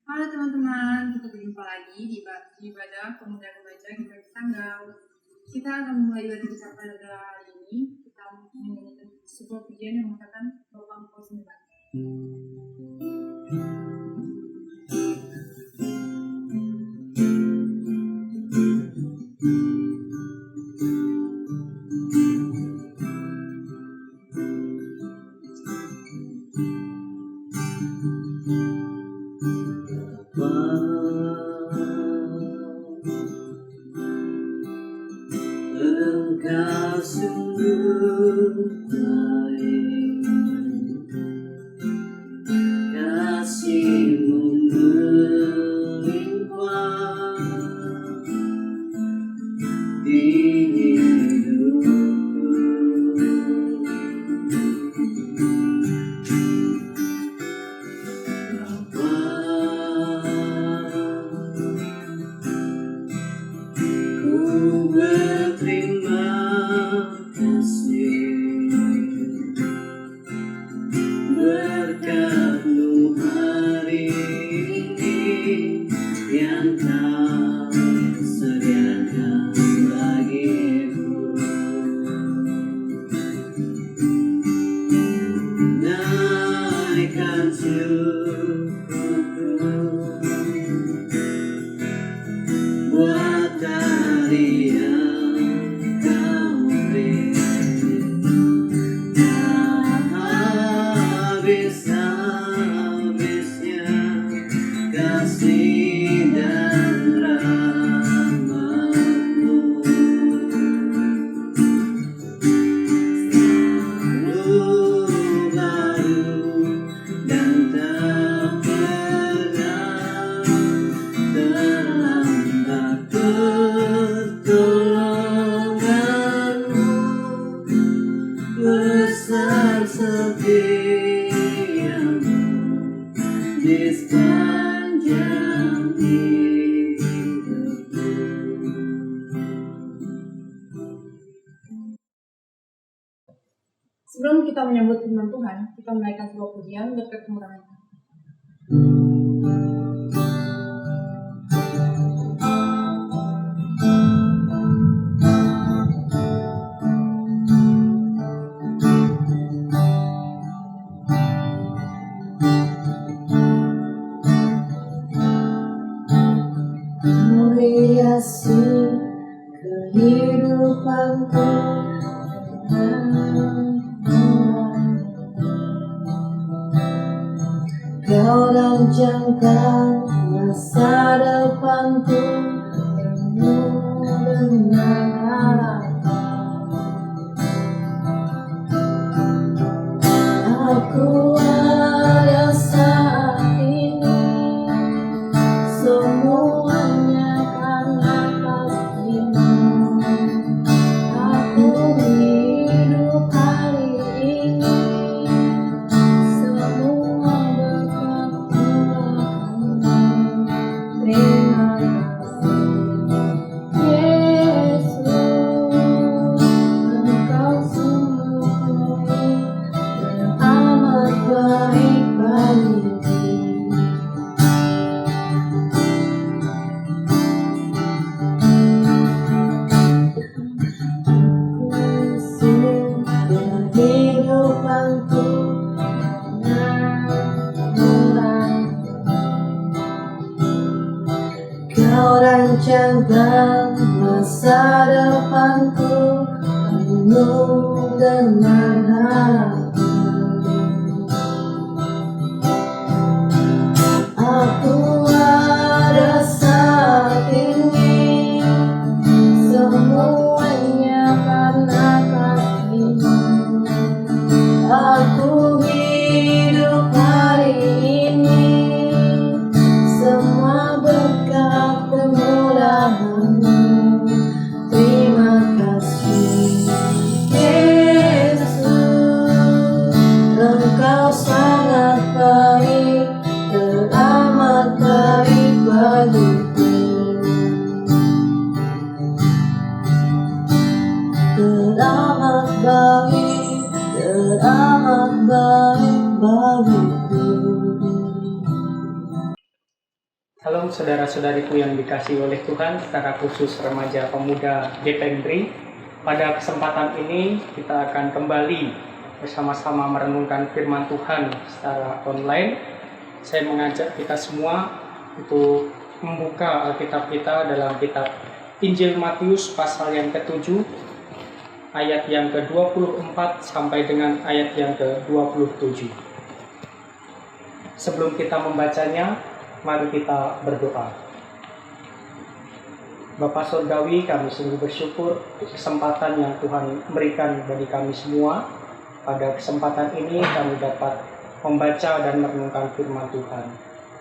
Halo teman-teman, kita berjumpa lagi di ibadah pemuda remaja di Tanggal. Kita akan memulai ibadah kita pada hari ini. Kita menyanyikan sebuah pujian yang mengatakan Bapa Engkau sembuhkan. Engkau sungguh baik, kasih-Mu melimpah di hidupku. Bapa, ku berterima kasih berkat-Mu hari ini yang Kau sediakan bagiku. Naikkan syukurku buat hari yang Kau beri. Tak habis-habisnya kasih dan rahmat-Mu, selalu baru dan tak pernah terlambat pertolongan-Mu, besar setia-Mu di sepanjang hidupku. Sebelum kita menyambut firman Tuhan, kita menaikkan sebuah pujian berkat kemurahan Tuhan. Menghiasi kehidupanku Kau rancangkan masa depanku penuh dengan harapan. Aku ada saat ini, semuanya karena kasih-Mu. Aku hidup hari ini, semua berkat murah-Mu. Terima kasih, Yesus, Engkau sungguh baik dan amat baik bagiku. Kehidupanku Kau rancangkan masa depanku penuh dengan harapan. Aku ada saat ini, semuanya karena kasih-Mu. Aku hidup hari ini, semua berkat kemurahan-Mu. Terima kasih, Yesus, Engkau sangat baik, teramat baik. saudara-saudariku yang dikasihi oleh Tuhan, secara khusus remaja pemuda Dependri, pada kesempatan ini kita akan kembali bersama-sama merenungkan firman Tuhan secara online. Saya mengajak kita semua untuk membuka Alkitab kita dalam kitab Injil Matius pasal yang ke-7, ayat yang ke-24 sampai dengan ayat yang ke-27. Sebelum kita membacanya, mari kita berdoa. Bapa Surgawi, kami sungguh bersyukur untuk kesempatan yang Tuhan berikan bagi kami semua. Pada kesempatan ini kami dapat membaca dan merenungkan firman Tuhan.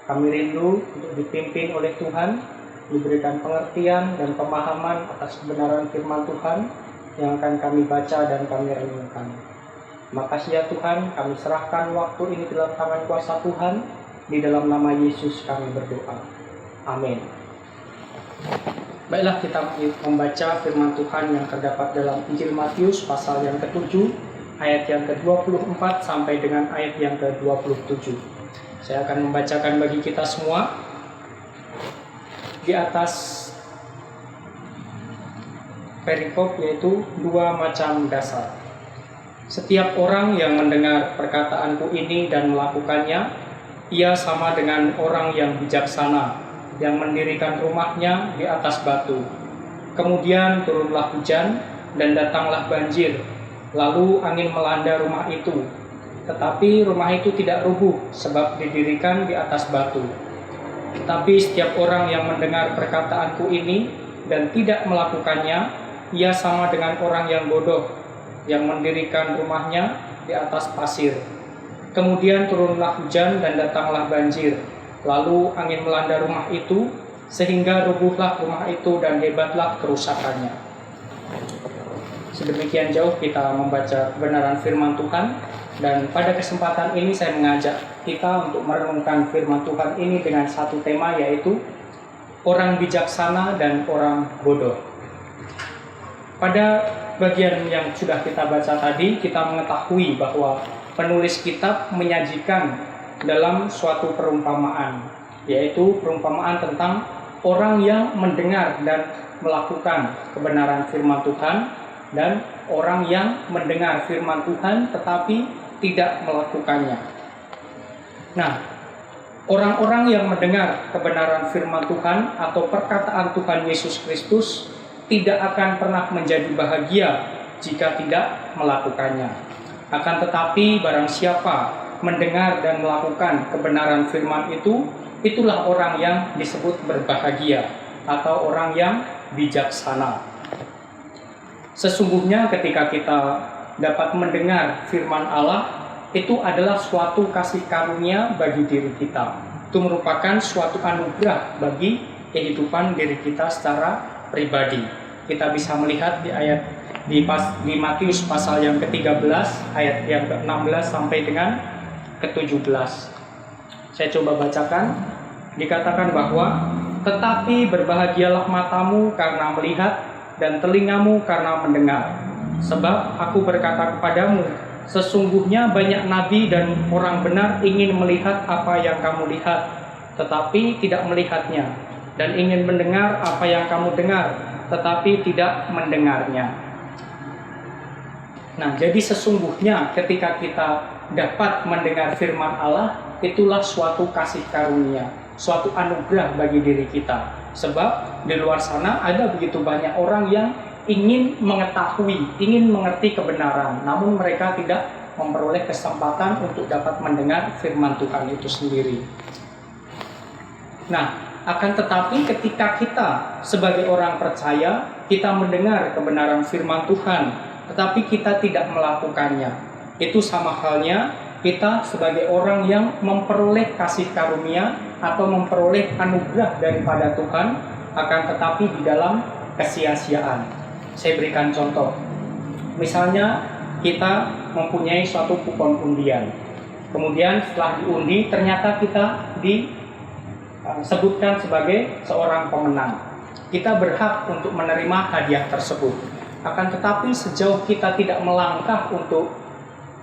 Kami rindu untuk dipimpin oleh Tuhan, diberikan pengertian dan pemahaman atas kebenaran firman Tuhan yang akan kami baca dan kami renungkan. Makasih ya Tuhan, kami serahkan waktu ini dalam tangan kuasa Tuhan. Di dalam nama Yesus kami berdoa. Amin. Baiklah, kita membaca firman Tuhan yang terdapat dalam Injil Matius pasal yang ke-7, ayat yang ke-24 sampai dengan ayat yang ke-27. Saya akan membacakan bagi kita semua. Di atas perikop yaitu 2 macam dasar. Setiap orang yang mendengar perkataanku ini dan melakukannya, ia sama dengan orang yang bijaksana, yang mendirikan rumahnya di atas batu. Kemudian turunlah hujan dan datanglah banjir, lalu angin melanda rumah itu. Tetapi rumah itu tidak rubuh sebab didirikan di atas batu. Tetapi setiap orang yang mendengar perkataanku ini dan tidak melakukannya, ia sama dengan orang yang bodoh, yang mendirikan rumahnya di atas pasir. Kemudian turunlah hujan dan datanglah banjir, lalu angin melanda rumah itu, sehingga rubuhlah rumah itu dan hebatlah kerusakannya. Sedemikian jauh kita membaca kebenaran firman Tuhan, dan pada kesempatan ini saya mengajak kita untuk merenungkan firman Tuhan ini dengan satu tema, yaitu orang bijaksana dan orang bodoh. Pada bagian yang sudah kita baca tadi, kita mengetahui bahwa penulis kitab menyajikan dalam suatu perumpamaan, yaitu perumpamaan tentang orang yang mendengar dan melakukan kebenaran firman Tuhan, dan orang yang mendengar firman Tuhan tetapi tidak melakukannya. Nah, orang-orang yang mendengar kebenaran firman Tuhan atau perkataan Tuhan Yesus Kristus tidak akan pernah menjadi bahagia jika tidak melakukannya. Akan tetapi barang siapa mendengar dan melakukan kebenaran firman itu, itulah orang yang disebut berbahagia atau orang yang bijaksana. Sesungguhnya ketika kita dapat mendengar firman Allah, itu adalah suatu kasih karunia bagi diri kita. Itu merupakan suatu anugerah bagi kehidupan diri kita secara pribadi. Kita bisa melihat di ayat di Matius pasal yang ke-13 ayat yang ke-16 sampai dengan ke-17. Saya coba bacakan. Dikatakan bahwa tetapi berbahagialah matamu karena melihat dan telingamu karena mendengar. Sebab aku berkata kepadamu, sesungguhnya banyak nabi dan orang benar ingin melihat apa yang kamu lihat, tetapi tidak melihatnya, dan ingin mendengar apa yang kamu dengar, tetapi tidak mendengarnya. Nah, jadi sesungguhnya ketika kita dapat mendengar firman Allah, itulah suatu kasih karunia, suatu anugerah bagi diri kita. Sebab di luar sana ada begitu banyak orang yang ingin mengetahui, ingin mengerti kebenaran, namun mereka tidak memperoleh kesempatan untuk dapat mendengar firman Tuhan itu sendiri. Nah, akan tetapi ketika kita sebagai orang percaya, kita mendengar kebenaran firman Tuhan, tetapi kita tidak melakukannya, itu sama halnya kita sebagai orang yang memperoleh kasih karunia atau memperoleh anugerah daripada Tuhan, akan tetapi di dalam kesia-siaan. Saya berikan contoh. Misalnya kita mempunyai suatu kupon undian. Kemudian setelah diundi, ternyata kita disebutkan sebagai seorang pemenang. Kita berhak untuk menerima hadiah tersebut. Akan tetapi sejauh kita tidak melangkah untuk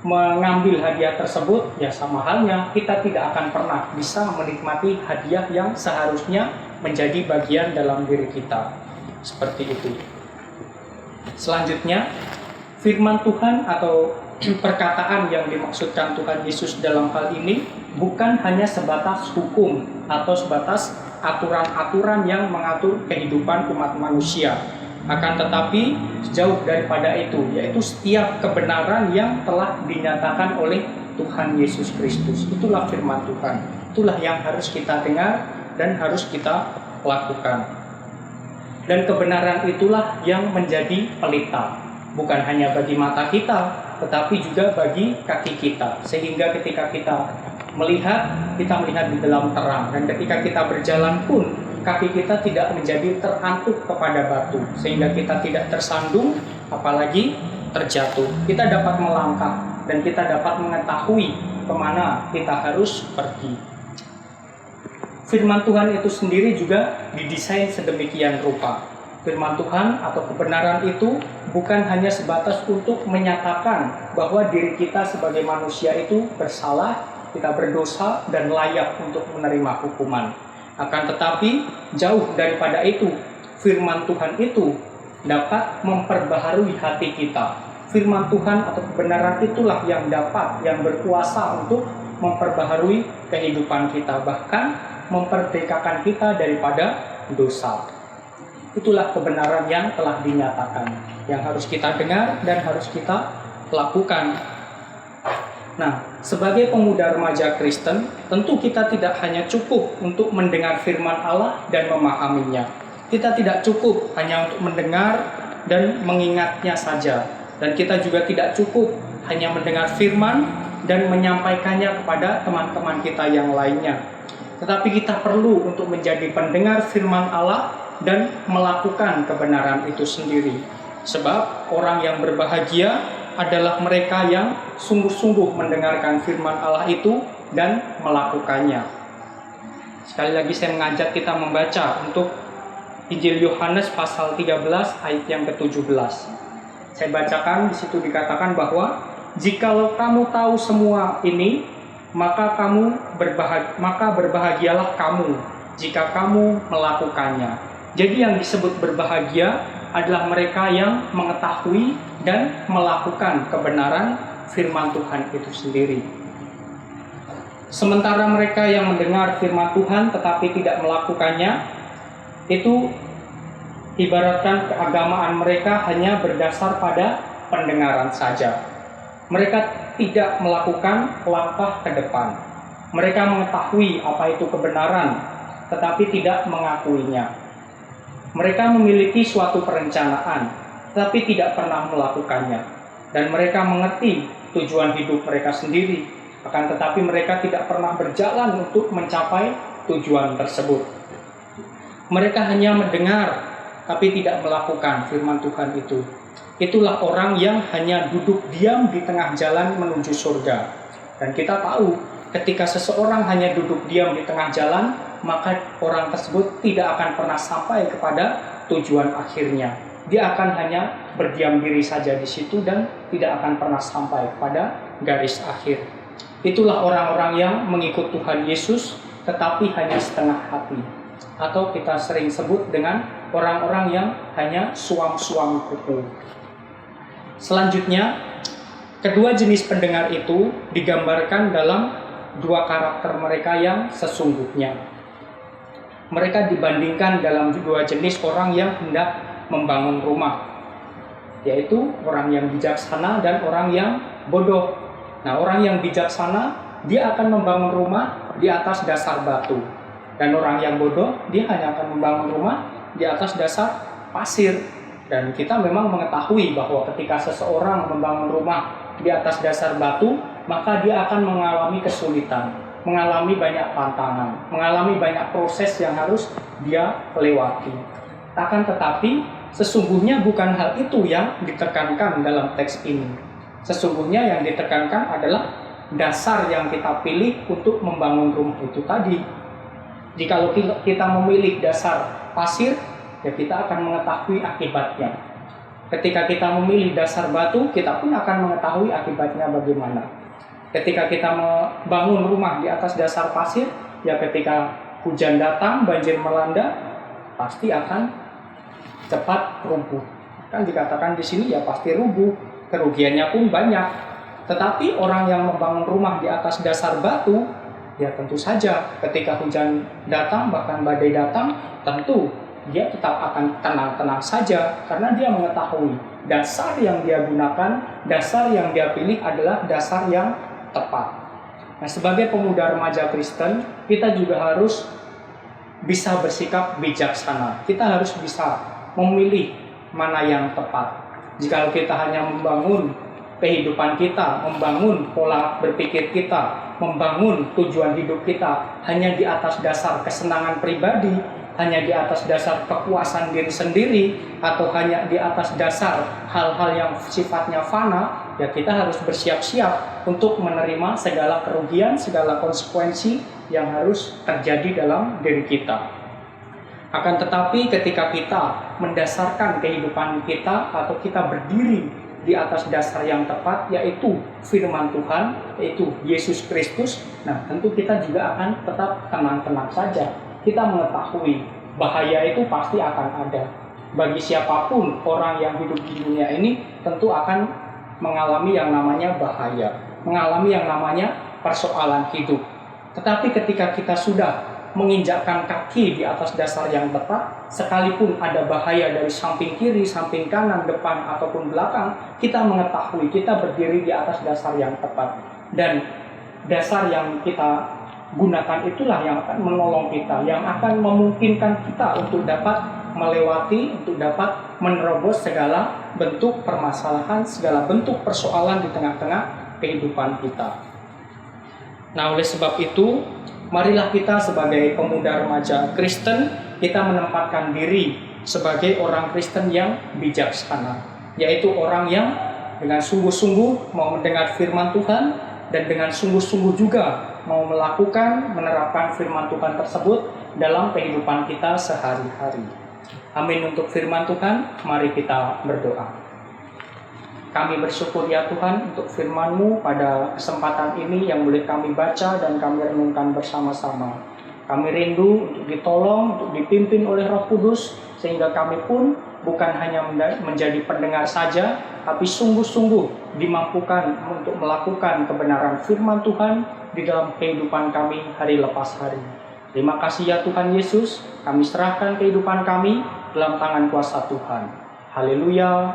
mengambil hadiah tersebut, ya sama halnya kita tidak akan pernah bisa menikmati hadiah yang seharusnya menjadi bagian dalam diri kita. Seperti itu. Selanjutnya, firman Tuhan atau perkataan yang dimaksudkan Tuhan Yesus dalam hal ini bukan hanya sebatas hukum atau sebatas aturan-aturan yang mengatur kehidupan umat manusia. Akan tetapi jauh daripada itu, yaitu setiap kebenaran yang telah dinyatakan oleh Tuhan Yesus Kristus. Itulah firman Tuhan. Itulah yang harus kita dengar dan harus kita lakukan. Dan kebenaran itulah yang menjadi pelita, bukan hanya bagi mata kita, tetapi juga bagi kaki kita. Sehingga ketika kita melihat di dalam terang. Dan ketika kita berjalan pun, kaki kita tidak menjadi terantuk kepada batu. Sehingga kita tidak tersandung, apalagi terjatuh. Kita dapat melangkah dan kita dapat mengetahui kemana kita harus pergi. Firman Tuhan itu sendiri juga didesain sedemikian rupa. Firman Tuhan atau kebenaran itu bukan hanya sebatas untuk menyatakan bahwa diri kita sebagai manusia itu bersalah, kita berdosa dan layak untuk menerima hukuman. Akan tetapi jauh daripada itu, firman Tuhan itu dapat memperbaharui hati kita. Firman Tuhan atau kebenaran itulah yang berkuasa untuk memperbaharui kehidupan kita, bahkan memperdekakan kita daripada dosa. Itulah kebenaran yang telah dinyatakan, yang harus kita dengar dan harus kita lakukan. Nah, sebagai pemuda remaja Kristen, tentu kita tidak hanya cukup untuk mendengar firman Allah dan memahaminya. Kita tidak cukup hanya untuk mendengar dan mengingatnya saja. Dan kita juga tidak cukup hanya mendengar firman dan menyampaikannya kepada teman-teman kita yang lainnya. Tetapi kita perlu untuk menjadi pendengar firman Allah dan melakukan kebenaran itu sendiri. Sebab orang yang berbahagia adalah mereka yang sungguh-sungguh mendengarkan firman Allah itu dan melakukannya. Sekali lagi saya mengajak kita membaca untuk Injil Yohanes pasal 13 ayat yang ke-17. Saya bacakan, di situ dikatakan bahwa jikalau kamu tahu semua ini, maka berbahagialah kamu jika kamu melakukannya. Jadi yang disebut berbahagia adalah mereka yang mengetahui dan melakukan kebenaran firman Tuhan itu sendiri. Sementara mereka yang mendengar firman Tuhan tetapi tidak melakukannya, itu ibaratkan keagamaan mereka hanya berdasar pada pendengaran saja. Mereka tidak melakukan langkah ke depan. Mereka mengetahui apa itu kebenaran, tetapi tidak mengakuinya. Mereka memiliki suatu perencanaan, tetapi tidak pernah melakukannya. Dan mereka mengerti tujuan hidup mereka sendiri, akan tetapi mereka tidak pernah berjalan untuk mencapai tujuan tersebut. Mereka hanya mendengar, tapi tidak melakukan firman Tuhan itu. Itulah orang yang hanya duduk diam di tengah jalan menuju surga. Dan kita tahu, ketika seseorang hanya duduk diam di tengah jalan, maka orang tersebut tidak akan pernah sampai kepada tujuan akhirnya. Dia akan hanya berdiam diri saja di situ dan tidak akan pernah sampai pada garis akhir. Itulah orang-orang yang mengikut Tuhan Yesus, tetapi hanya setengah hati. Atau kita sering sebut dengan orang-orang yang hanya suam-suam kuku. Selanjutnya, kedua jenis pendengar itu digambarkan dalam dua karakter mereka yang sesungguhnya. Mereka dibandingkan dalam dua jenis orang yang hendak membangun rumah, yaitu orang yang bijaksana dan orang yang bodoh. Nah, orang yang bijaksana, dia akan membangun rumah di atas dasar batu. Dan orang yang bodoh, dia hanya akan membangun rumah di atas dasar pasir. Dan kita memang mengetahui bahwa ketika seseorang membangun rumah di atas dasar batu, maka dia akan mengalami kesulitan, mengalami banyak tantangan, mengalami banyak proses yang harus dia lewati. Akan tetapi, sesungguhnya bukan hal itu yang ditekankan dalam teks ini. Sesungguhnya yang ditekankan adalah dasar yang kita pilih untuk membangun rumah itu tadi. Jikalau kita memilih dasar pasir, ya kita akan mengetahui akibatnya. Ketika kita memilih dasar batu, kita pun akan mengetahui akibatnya bagaimana. Ketika kita membangun rumah di atas dasar pasir, ya ketika hujan datang, banjir melanda, pasti akan cepat rubuh. Kan dikatakan di sini ya pasti rubuh, kerugiannya pun banyak. Tetapi orang yang membangun rumah di atas dasar batu, ya tentu saja ketika hujan datang, bahkan badai datang, tentu dia tetap akan tenang-tenang saja karena dia mengetahui dasar yang dia gunakan, dasar yang dia pilih adalah dasar yang tepat. Nah, sebagai pemuda remaja Kristen, kita juga harus bisa bersikap bijaksana. Kita harus bisa memilih mana yang tepat. Jika kita hanya membangun kehidupan kita, membangun pola berpikir kita, membangun tujuan hidup kita hanya di atas dasar kesenangan pribadi, hanya di atas dasar kepuasan diri sendiri, atau hanya di atas dasar hal-hal yang sifatnya fana, ya kita harus bersiap-siap untuk menerima segala kerugian, segala konsekuensi yang harus terjadi dalam diri kita. Akan tetapi ketika kita mendasarkan kehidupan kita atau kita berdiri di atas dasar yang tepat, yaitu firman Tuhan, yaitu Yesus Kristus, nah tentu kita juga akan tetap tenang-tenang saja. Kita mengetahui bahaya itu pasti akan ada. Bagi siapapun orang yang hidup di dunia ini tentu akan mengalami yang namanya bahaya, mengalami yang namanya persoalan hidup. Tetapi ketika kita sudah menginjakkan kaki di atas dasar yang tepat, sekalipun ada bahaya dari samping kiri, samping kanan, depan, ataupun belakang, kita mengetahui kita berdiri di atas dasar yang tepat. Dan dasar yang kita gunakan itulah yang akan menolong kita, yang akan memungkinkan kita untuk dapat melewati, untuk dapat menerobos segala bentuk permasalahan, segala bentuk persoalan di tengah-tengah kehidupan kita. Nah, oleh sebab itu, marilah kita sebagai pemuda remaja Kristen, kita menempatkan diri sebagai orang Kristen yang bijaksana, yaitu orang yang dengan sungguh-sungguh mau mendengar firman Tuhan dan dengan sungguh-sungguh juga mau menerapkan firman Tuhan tersebut dalam kehidupan kita sehari-hari. Amin untuk firman Tuhan. Mari kita berdoa. Kami bersyukur ya Tuhan untuk firman-Mu pada kesempatan ini yang boleh kami baca dan kami renungkan bersama-sama. Kami rindu untuk ditolong, untuk dipimpin oleh Roh Kudus, sehingga kami pun bukan hanya menjadi pendengar saja, tapi sungguh-sungguh dimampukan untuk melakukan kebenaran firman Tuhan di dalam kehidupan kami hari lepas hari. Terima kasih ya Tuhan Yesus, kami serahkan kehidupan kami dalam tangan kuasa Tuhan. Haleluya.